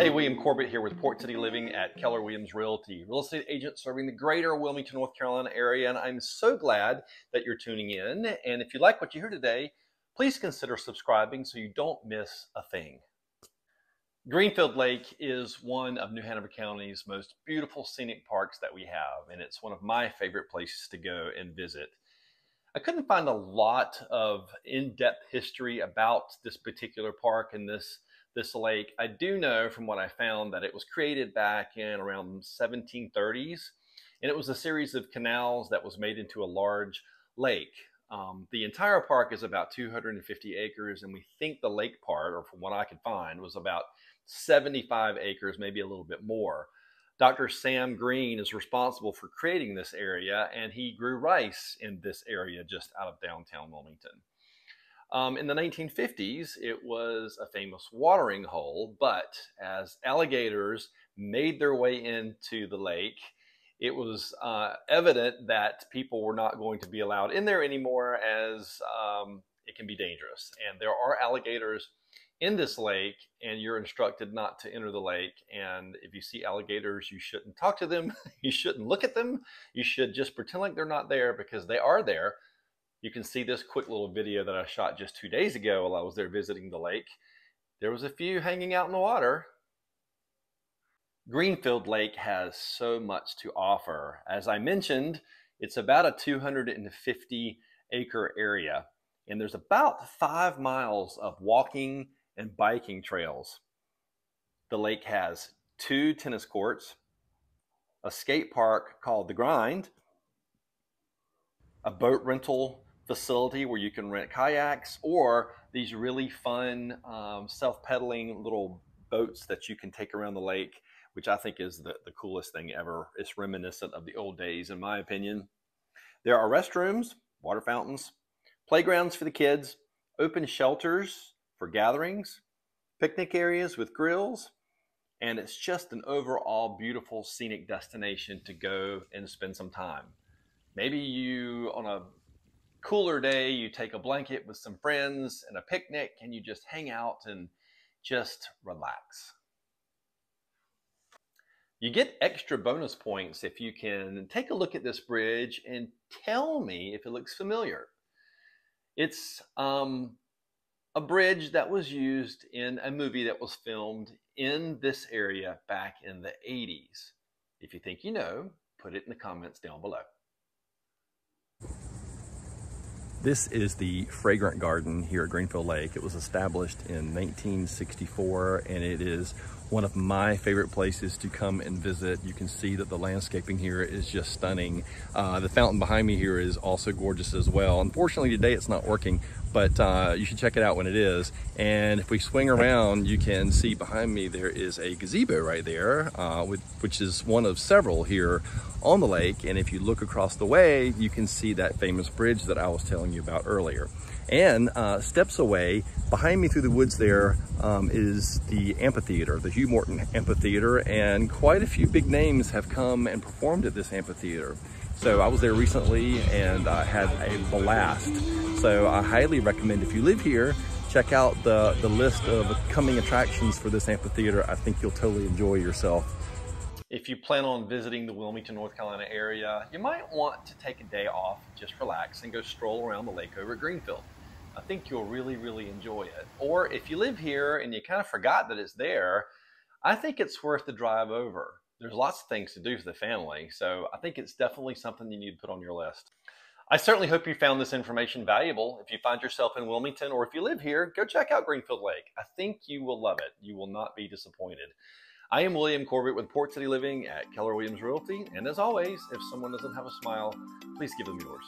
Hey, William Corbett here with Port City Living at Keller Williams Realty, real estate agent serving the greater Wilmington, North Carolina area. And I'm so glad that you're tuning in. And if you like what you hear today, please consider subscribing so you don't miss a thing. Greenfield Lake is one of New Hanover County's most beautiful scenic parks that we have, and it's one of my favorite places to go and visit. I couldn't find a lot of in-depth history about this particular park and this lake. I do know from what I found that it was created back in around 1730s, and it was a series of canals that was made into a large lake. The entire park is about 250 acres, and we think the lake part, or from what I could find, was about 75 acres, maybe a little bit more. Dr. Sam Green is responsible for creating this area, and he grew rice in this area just out of downtown Wilmington. In the 1950s, it was a famous watering hole, but as alligators made their way into the lake, it was evident that people were not going to be allowed in there anymore, as it can be dangerous. And there are alligators in this lake, and you're instructed not to enter the lake. And if you see alligators, you shouldn't talk to them. You shouldn't look at them. You should just pretend like they're not there, because they are there. You can see this quick little video that I shot just 2 days ago while I was there visiting the lake. There was a few hanging out in the water. Greenfield Lake has so much to offer. As I mentioned, it's about a 250 acre area, and there's about 5 miles of walking and biking trails. The lake has 2 tennis courts, a skate park called The Grind, a boat rental facility where you can rent kayaks, or these really fun self-pedaling little boats that you can take around the lake, which I think is the coolest thing ever. It's reminiscent of the old days, in my opinion. There are restrooms, water fountains, playgrounds for the kids, open shelters for gatherings, picnic areas with grills, and it's just an overall beautiful scenic destination to go and spend some time. Maybe you, on a cooler day, you take a blanket with some friends and a picnic, and you just hang out and just relax. You get extra bonus points if you can take a look at this bridge and tell me if it looks familiar. It's a bridge that was used in a movie that was filmed in this area back in the 80s. If you think you know, put it in the comments down below. This is the Fragrant Garden here at Greenfield Lake. It was established in 1964, and it is one of my favorite places to come and visit. You can see that the landscaping here is just stunning. The fountain behind me here is also gorgeous as well. Unfortunately today it's not working, but you should check it out when it is. And if we swing around, you can see behind me there is a gazebo right there, which is one of several here on the lake. And if you look across the way, you can see that famous bridge that I was telling you about earlier. And steps away, behind me through the woods there, is the Amphitheater, the Hugh Morton Amphitheater, and quite a few big names have come and performed at this amphitheater. So I was there recently and had a blast. So I highly recommend, if you live here, check out the list of coming attractions for this amphitheater. I think you'll totally enjoy yourself. If you plan on visiting the Wilmington, North Carolina area, you might want to take a day off, just relax, and go stroll around the lake over at Greenfield. I think you'll really, really enjoy it. Or if you live here and you kind of forgot that it's there, I think it's worth the drive over. There's lots of things to do for the family, so I think it's definitely something you need to put on your list. I certainly hope you found this information valuable. If you find yourself in Wilmington, or if you live here, go check out Greenfield Lake. I think you will love it. You will not be disappointed. I am William Corbett with Port City Living at Keller Williams Realty, and as always, if someone doesn't have a smile, please give them yours.